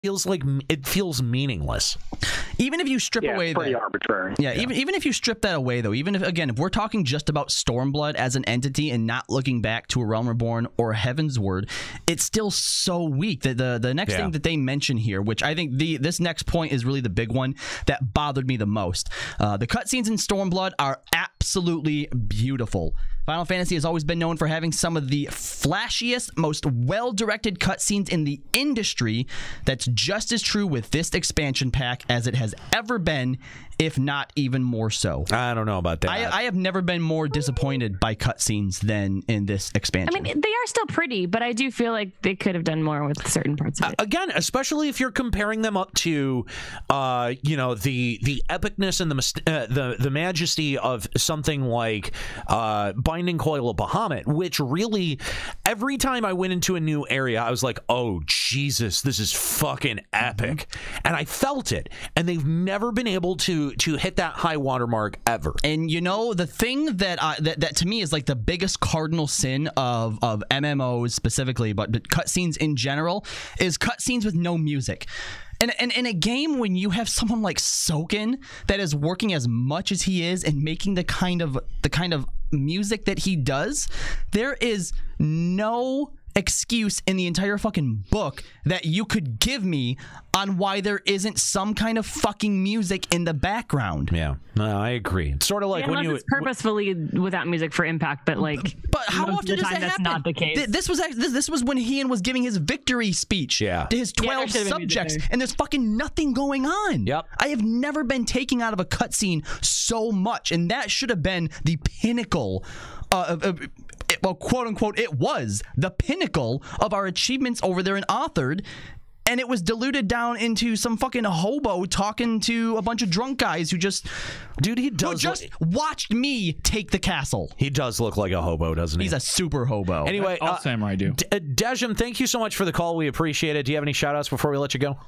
feels meaningless. Even if you strip away pretty arbitrary. Even if you strip that away, though, even if we're talking just about Stormblood as an entity and not looking back to A Realm Reborn or Heaven's Word, it's still so weak. The next thing that they mention here, which I think this next point is really the big one that bothered me the most. The cutscenes in Stormblood are absolutely beautiful. Final Fantasy has always been known for having some of the flashiest, most well-directed cutscenes in the industry. That's just as true with this expansion pack as it has ever been, if not even more so. I don't know about that. I have never been more disappointed by cutscenes than in this expansion. I mean, they are still pretty, but I do feel like they could have done more with certain parts of it. Again, especially if you're comparing them up to, you know, the epicness and the majesty of something like Binding Coil of Bahamut, which really, every time I went into a new area, I was like, oh, Jesus, this is fucking epic. And I felt it. And they've never been able to hit that high watermark ever. And you know, the thing that that to me is like the biggest cardinal sin of MMOs specifically, but cutscenes in general, is cutscenes with no music. And in a game when you have someone like Soken that is working as much as he is and making the kind of music that he does, there is no excuse in the entire fucking book that you could give me on why there isn't some kind of fucking music in the background. Yeah, no, I agree. It's sort of like when you it's purposefully without music for impact, but how often does that happen? That's not the case. This was when Ian was giving his victory speech to his 12 subjects, and there's fucking nothing going on. Yep. I have never been taken out of a cutscene so much, and that should have been the pinnacle well, quote unquote, it was the pinnacle of our achievements over there in Authored, and it was diluted down into some fucking hobo talking to a bunch of drunk guys who just, watched me take the castle. He does look like a hobo, doesn't he? He's a super hobo. Anyway, all samurai do. Dejem, thank you so much for the call. We appreciate it. Do you have any shout outs before we let you go?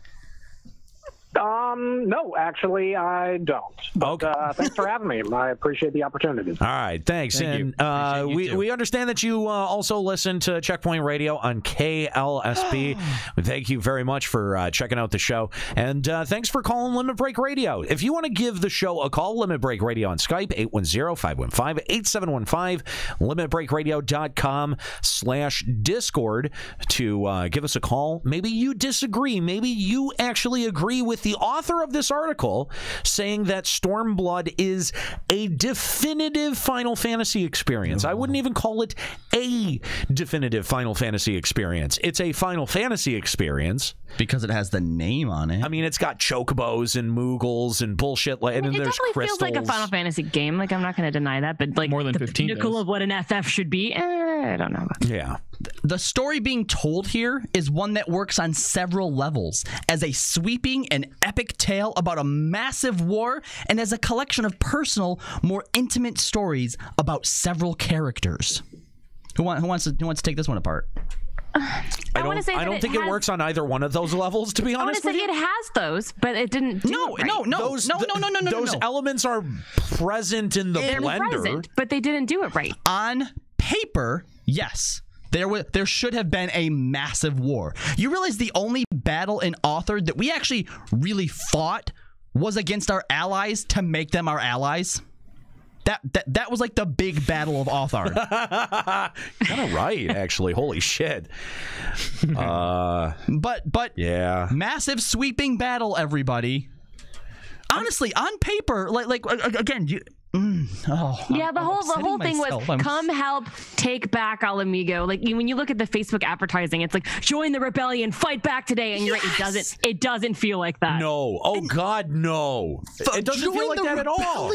No, actually, I don't. But, thanks for having me. I appreciate the opportunity. All right, thanks. Thank and you. we understand that you also listen to Checkpoint Radio on KLSP. Thank you very much for checking out the show. And thanks for calling Limit Break Radio. If you want to give the show a call, Limit Break Radio on Skype, 810-515-8715, limitbreakradio.com/Discord to give us a call. Maybe you disagree. Maybe you actually agree with the author of this article saying that Stormblood is a definitive Final Fantasy experience. I wouldn't even call it a definitive Final Fantasy experience. It's a Final Fantasy experience. Because it has the name on it. I mean, it's got chocobos and moogles and bullshit. And then it there's definitely crystals. feels like a Final Fantasy game. Like, I'm not going to deny that, but like More than the 15 pinnacle does. of what an FF should be, I don't know. Yeah. The story being told here is one that works on several levels, as a sweeping and epic tale about a massive war, and as a collection of personal, more intimate stories about several characters. Who wants to take this one apart? I don't think it works on either one of those levels, to be honest with you. It has those, but it didn't do it right. No. Those elements are present in the blender. Present, but they didn't do it right. On paper, yes. There should have been a massive war. You realize the only battle in Authored that we actually really fought was against our allies to make them our allies? That was like the big battle of Authored. Kind of right, actually. Holy shit. But yeah, massive sweeping battle, everybody. Honestly, on paper, like again, you. The whole thing was come help take back Alamigo. Like when you look at the Facebook advertising, it's like join the rebellion, fight back today, and you're right, it doesn't feel like that. No, God, no, it doesn't feel like that at all.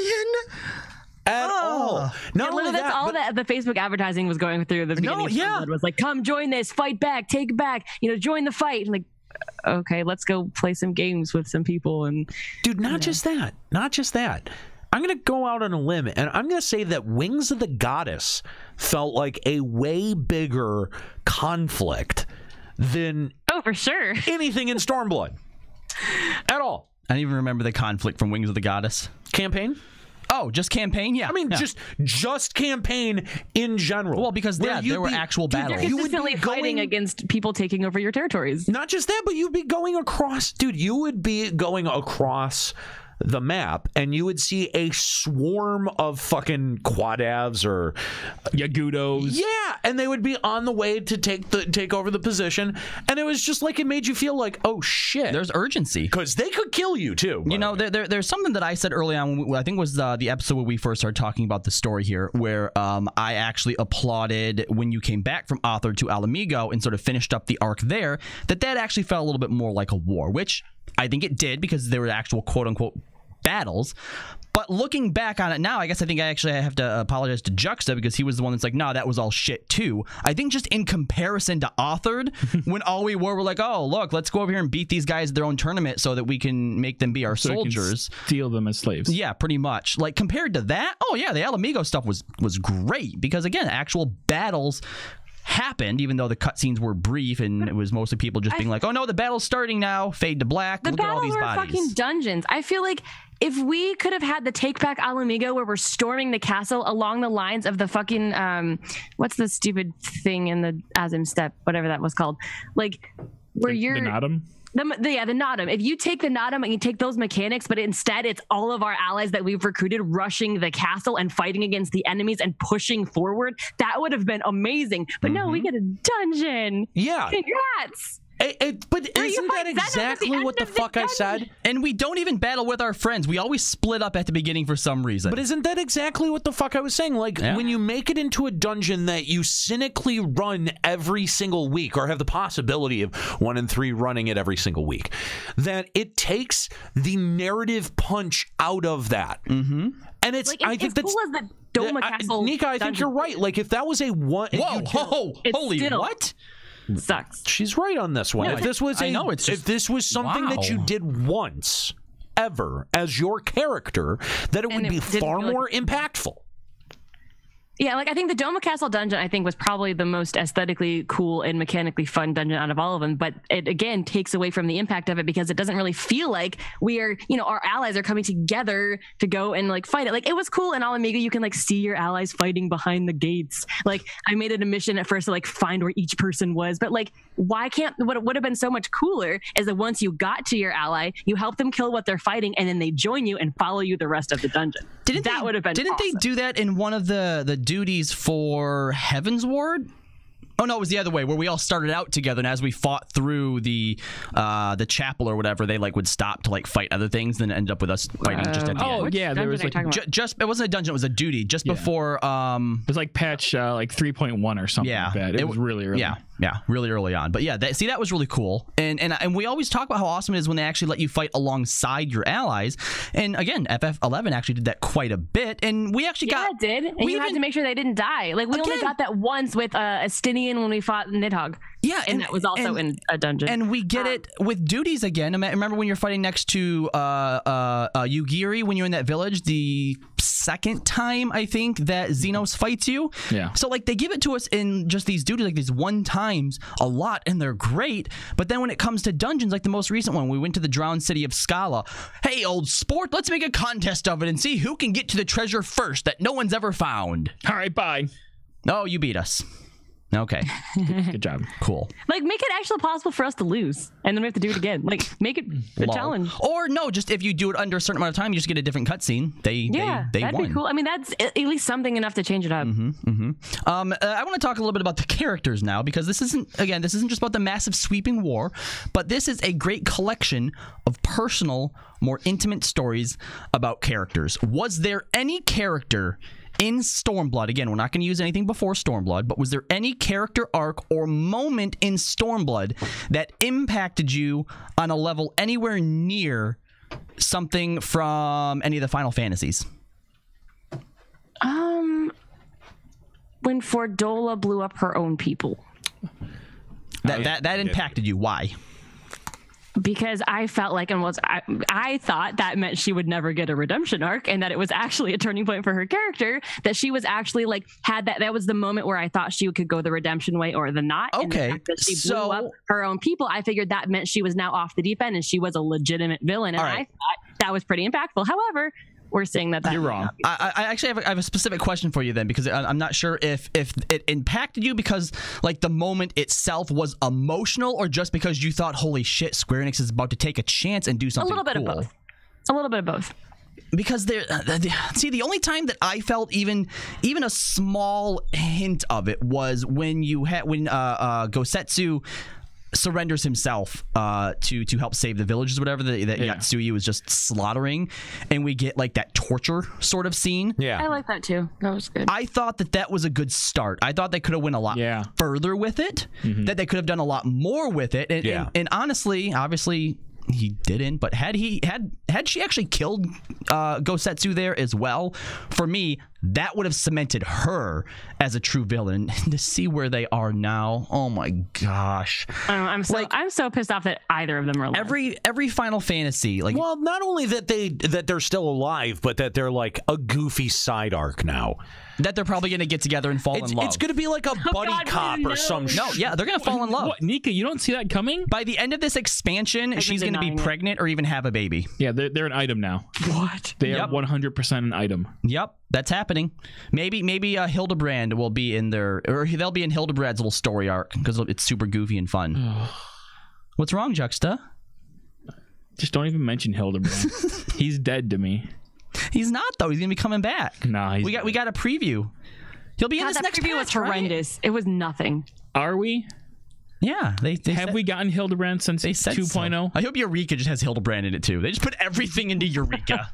At all. Not only that's that, all that the Facebook advertising was going through at the beginning. It was like, come join this, fight back, take back, join the fight. And like, okay, let's go play some games with some people. And dude, not just that. I'm going to go out on a limb, and I'm going to say that Wings of the Goddess felt like a way bigger conflict than for sure anything in Stormblood at all. I don't even remember the conflict from Wings of the Goddess campaign. Oh, just campaign? Yeah. I mean, just campaign in general. Well, because there were actual battles. You're consistently fighting against people taking over your territories. Not just that, but you'd be going across, dude. You would be going across the map, and you would see a swarm of fucking quadavs or Yagudos. Yeah, and they would be on the way to take over the position, and it was just like it made you feel like, oh shit, there's urgency because they could kill you too. You know, there's something that I said early on. I think it was the episode where we first started talking about the story here, where I actually applauded when you came back from Author to Alamigo and sort of finished up the arc there. That actually felt a little bit more like a war, which I think it did because there were actual quote-unquote battles. But looking back on it now, I guess I have to apologize to Juxta because he was the one that's like, no, that was all shit too. I think just in comparison to Authored, when all we were like, oh, look, let's go over here and beat these guys at their own tournament so that we can make them be our soldiers. Steal them as slaves. Yeah, pretty much. Like compared to that, oh yeah, the Alamigo stuff was great because again, actual battles happened, even though the cutscenes were brief and it was mostly people just being like, oh no, the battle's starting now, fade to black, look at all these bodies. Fucking dungeons. I feel like if we could have had the Take Back Alamigo where we're storming the castle along the lines of the fucking what's the stupid thing in the Azim Step, whatever that was called, like where you're the Nodum? The Nodum. If you take the Nodum and you take those mechanics, but instead it's all of our allies that we've recruited rushing the castle and fighting against the enemies and pushing forward, that would have been amazing. But no, we get a dungeon. Yeah. Congrats. But isn't that exactly what the fuck I said? And we don't even battle with our friends. We always split up at the beginning for some reason. But isn't that exactly what the fuck I was saying? Like, when you make it into a dungeon that you cynically run every single week, or have the possibility of 1 in 3 running it every single week, that it takes the narrative punch out of that. Mm-hmm. And it's, like, I think that's... cool as the Doma Castle Nika, I think you're right. Like, if that was a one... Holy what? Sucks. She's right on this one. Yeah, if this was if this was something that you did once ever as your character, that it would be far more impactful. Yeah, like I think the Doma Castle dungeon I think was probably the most aesthetically cool and mechanically fun dungeon out of all of them, but it again takes away from the impact of it because it doesn't really feel like we are, our allies are coming together to go and like fight it. Like it was cool in Alamigo, you can like see your allies fighting behind the gates. Like I made it a mission at first to like find where each person was, but like why can't, what would have been so much cooler is that once you got to your ally, you help them kill what they're fighting and then they join you and follow you the rest of the dungeon. Didn't they do that in one of the duties for Heaven's Ward? Oh no, it was the other way where we all started out together, and as we fought through the chapel or whatever, they like would stop to like fight other things, then end up with us fighting just at the end. Oh yeah, there was like just it wasn't a dungeon, it was a duty just before. It was like patch like 3.1 or something like that. It was really early. Yeah, really early on. But yeah, that was really cool. And we always talk about how awesome it is when they actually let you fight alongside your allies. And again, FF11 actually did that quite a bit. And we actually got... it did. And you had to make sure they didn't die. Like, we only got that once with Astinian when we fought Nidhogg. Yeah, and that was also in a dungeon. And we get it with duties again. Remember when you're fighting next to Yugiri when you're in that village? The second time, I think, that Xenos fights you. Yeah. So, like, they give it to us in just these duties, like these one times a lot, and they're great. But then when it comes to dungeons, like the most recent one, we went to the drowned city of Scala. Hey, old sport, let's make a contest of it and see who can get to the treasure first that no one's ever found. All right, bye. Oh, you beat us. Okay. Good job. Cool. Like, make it actually possible for us to lose, and then we have to do it again. Like, make it a challenge. Or no, just if you do it under a certain amount of time, you just get a different cutscene. They that'd won. Be cool. I mean, that's at least something enough to change it up. I want to talk a little bit about the characters now, because this isn't just about the massive sweeping war, but this is a great collection of personal, more intimate stories about characters. Was there any character in Stormblood, again, we're not going to use anything before Stormblood, but was there any character arc or moment in Stormblood that impacted you on a level anywhere near something from any of the Final Fantasies? When Fordola blew up her own people. That impacted you. Why? Because I felt like I thought that meant she would never get a redemption arc, and that it was actually a turning point for her character, that she was actually like had that was the moment where I thought she could go the redemption way or the not. Okay. And the fact that she blew up her own people, I figured that meant she was now off the deep end and she was a legitimate villain, and I thought that was pretty impactful. However, we're seeing that. You're wrong. I actually have a specific question for you then, because I'm not sure if it impacted you because like the moment itself was emotional, or just because you thought, holy shit, Square Enix is about to take a chance and do something cool. A little bit of both. A little bit of both. Because the only time that I felt even a small hint of it was when Gosetsu surrenders himself to help save the villagers, whatever that Yatsuyu was just slaughtering, and we get like that torture sort of scene. Yeah, I like that too. That was good. I thought that was a good start. I thought they could have went a lot further with it. That they could have done a lot more with it. And honestly, obviously, he didn't, but had she actually killed Gosetsu there as well, for me that would have cemented her as a true villain. And to see where they are now, oh my gosh, I'm so pissed off that either of them are alive. Every Final Fantasy, like, well, not only that they're still alive, but that they're like a goofy side arc now. That they're probably going to get together and fall in love. It's going to be like a buddy cop or some shit. No, yeah, they're going to fall in love. What, Nika, you don't see that coming? By the end of this expansion, she's going to be pregnant or even have a baby. Yeah, they're an item now. What? They are 100% an item. Yep, that's happening. Maybe Hildebrand will be in there, or they'll be in Hildebrand's little story arc because it's super goofy and fun. What's wrong, Juxta? Just don't even mention Hildebrand. He's dead to me. He's not though. He's gonna be coming back. Nah, we got a preview. He'll be in this next preview. Patch, was horrendous. Right? It was nothing. Are we? Yeah, they have we gotten Hildebrand since 2.0? So. I hope Eureka just has Hildebrand in it too. They just put everything into Eureka.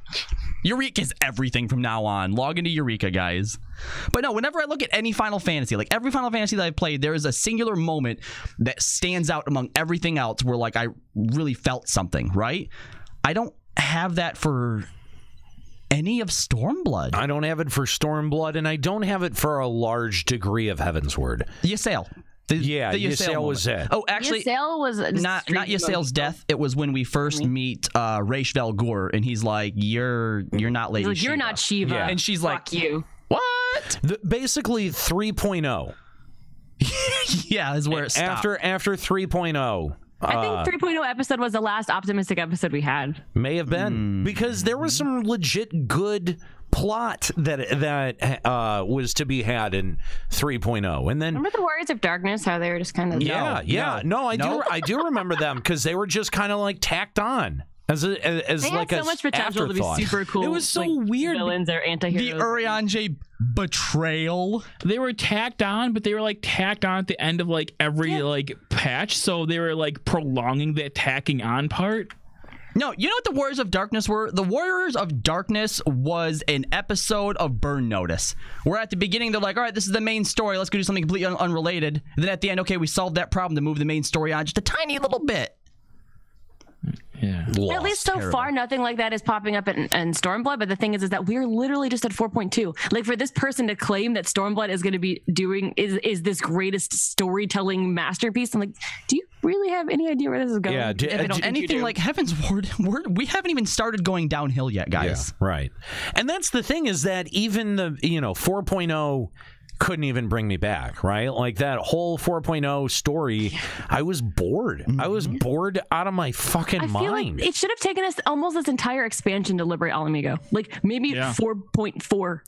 Eureka's everything from now on. Log into Eureka, guys. But no, whenever I look at any Final Fantasy, like every Final Fantasy that I've played, there is a singular moment that stands out among everything else where like I really felt something, right? I don't have that for any of Stormblood. I don't have it for Stormblood, and I don't have it for a large degree of Heavensward. Ysael. The Ysael was it. Oh, actually, Ysael was not Ysael's death. It was when we first meet Raish Velgur, and he's like, "You're not Lady Shiva. You're not Shiva." Yeah. And she's like, "Fuck you." What? Basically 3.0. Yeah, is where it stopped. After 3.0. I think 3.0 episode was the last optimistic episode we had. May have been because there was some legit good plot that was to be had in 3.0, and then remember the Warriors of Darkness? How they were just kind of I do remember them because they were just kind of like tacked on as they like had so much potential to be super cool. It was so weird. Villains or anti-heroes. The Urianger betrayal. They were tacked on, but they were like tacked on at the end of like every like patch, so they were like prolonging the attacking on part. No, you know what the Warriors of Darkness were? The Warriors of Darkness was an episode of Burn Notice, where at the beginning they're like, all right, this is the main story, let's go do something completely unrelated. And then at the end, okay, we solved that problem to move the main story on just a tiny little bit. Yeah. At least so far, nothing like that is popping up in Stormblood. But the thing is that we're literally just at 4.2. Like, for this person to claim that Stormblood is going to be doing is this greatest storytelling masterpiece, I'm like, do you really have any idea where this is going? Yeah. Anything like Heavensward, we haven't even started going downhill yet, guys. Yeah, right. And that's the thing, is that even the 4.0 couldn't even bring me back, right? Like that whole 4.0 story, I was bored. I was bored out of my fucking mind. I feel like it should have taken us almost this entire expansion to liberate Alamigo. Like maybe 4.4.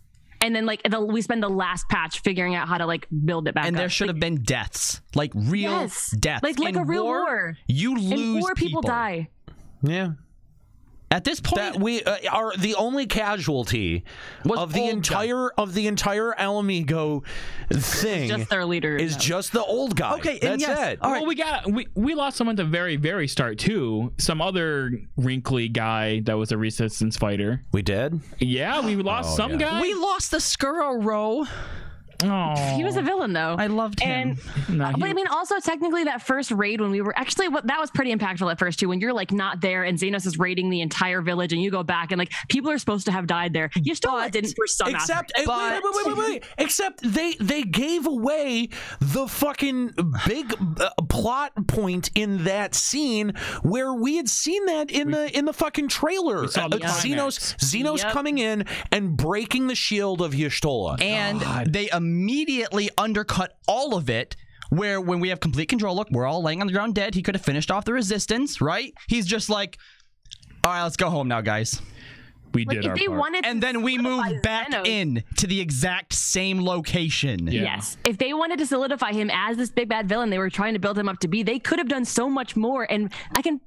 And then like we spend the last patch figuring out how to like build it back and up. there should have been deaths. Like real deaths. Like a real war. You lose in war, people die. Yeah. At this point, that we are the only casualty of the entire Alamigo thing. Just their leader is just the old guy. Okay, that's it. All right. We lost someone at the very, very start too. Some other wrinkly guy that was a resistance fighter. We did. Yeah, we lost some guy. We lost the Skuro. Oh, he was a villain though. I loved him. But I mean, also technically that first raid when we were actually that was pretty impactful at first too. When you're like not there and Xenos is raiding the entire village and you go back and like people are supposed to have died there. You still didn't for some except wait. Except they gave away the fucking big plot point in that scene where we had seen that in the fucking trailer. Xenos coming in and breaking the shield of Y'shtola. And they immediately undercut all of it, where when we have complete control, look, we're all laying on the ground dead. He could have finished off the resistance, right? He's just like, all right, let's go home now, guys. we Like, did if our they part. wanted, And to then we solidify moved back Xenos- in to the exact same location. Yeah. Yes, if they wanted to solidify him as this big bad villain, they were trying to build him up to be. They could have done so much more. And I can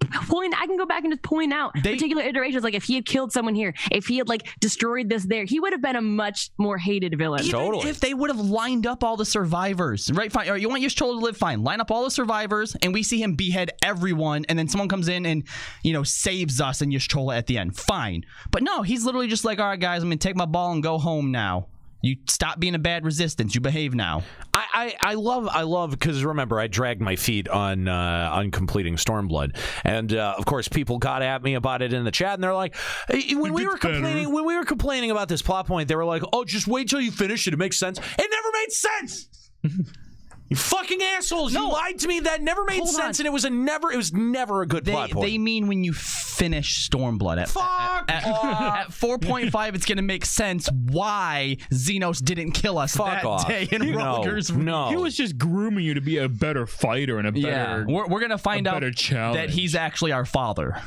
go back and just point out particular iterations. Like if he had killed someone here, if he had like destroyed this there, he would have been a much more hated villain. Even if they would have lined up all the survivors, right? Fine. All right, you want Yashtola to live? Fine. Line up all the survivors, and we see him behead everyone, and then someone comes in and, you know, saves us and Yashtola at the end. Fine. But no, he's literally just like, all right, guys, I'm gonna take my ball and go home now. You stop being a bad resistance. You behave now. I love because remember I dragged my feet on completing Stormblood, and of course people got at me about it in the chat, and they're like, when we were complaining about this plot point, they were like, oh, just wait till you finish it. It makes sense. It never made sense. You fucking assholes! You lied to me. That never made sense, and it was never a good plot point. They mean when you finish Stormblood at 4.5, it's gonna make sense why Xenos didn't kill us that day in Rutgers. He was just grooming you to be a better fighter and a better. We're gonna find out that he's actually our father.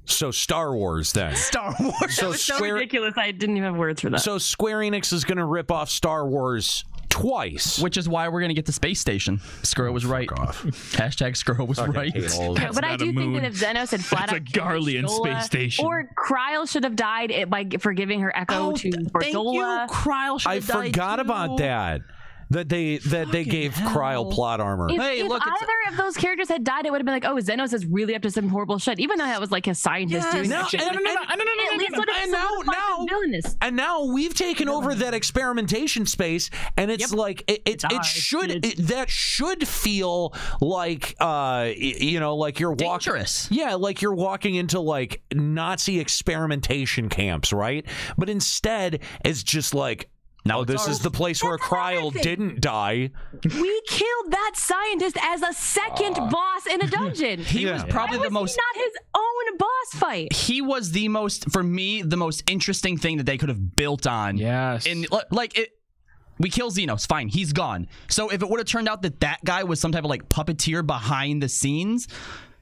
So Star Wars then. Star Wars. So ridiculous. I didn't even have words for that. So Square Enix is going to rip off Star Wars twice, which is why we're going to get the space station. Skrull was right. Hashtag Skrull was right. Yeah, but I do think that if Xenos had flat out a Garlean space station, or Kryl should have died by forgiving her Echo to Borzola. Kryl should have died. I forgot about that. That they gave Kryl plot armor. If either of those characters had died, it would have been like, oh, Xenos is really up to some horrible shit. Even though that was like his scientist doing that shit. And now we've taken over that experimentation space, and it's like that should feel like like you're walking dangerous. Yeah, like you're walking into like Nazi experimentation camps, right? But instead, it's just like, no, this is the place where Kryl didn't die. We killed that scientist as a second boss in a dungeon. He was probably the most, not his own boss fight. He was the most, for me, the most interesting thing that they could have built on. Yes. And like it. We kill Xenos, fine, he's gone. So if it would have turned out that that guy was some type of like puppeteer behind the scenes,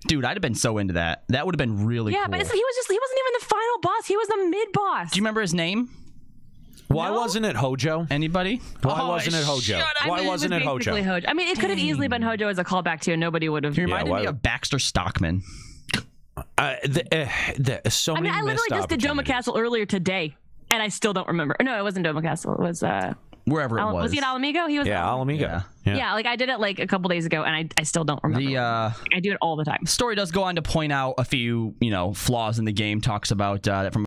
dude, I'd have been so into that. That would have been really cool. But he wasn't even the final boss. He was the mid boss. Do you remember his name? Why wasn't it Hojo? Anybody? Why wasn't it Hojo? Why wasn't it Hojo? I mean, it could have easily been Hojo as a callback to, and nobody would have. He reminded me of Baxter Stockman. So many I literally just did Doma Castle earlier today, and I still don't remember. No, it wasn't Doma Castle. It was wherever it was. Was he at Alamigo? He was. Yeah, Alamigo. Yeah, like I did it like a couple days ago, and I still don't remember. I do it all the time. The story does go on to point out a few, flaws in the game. Talks about that from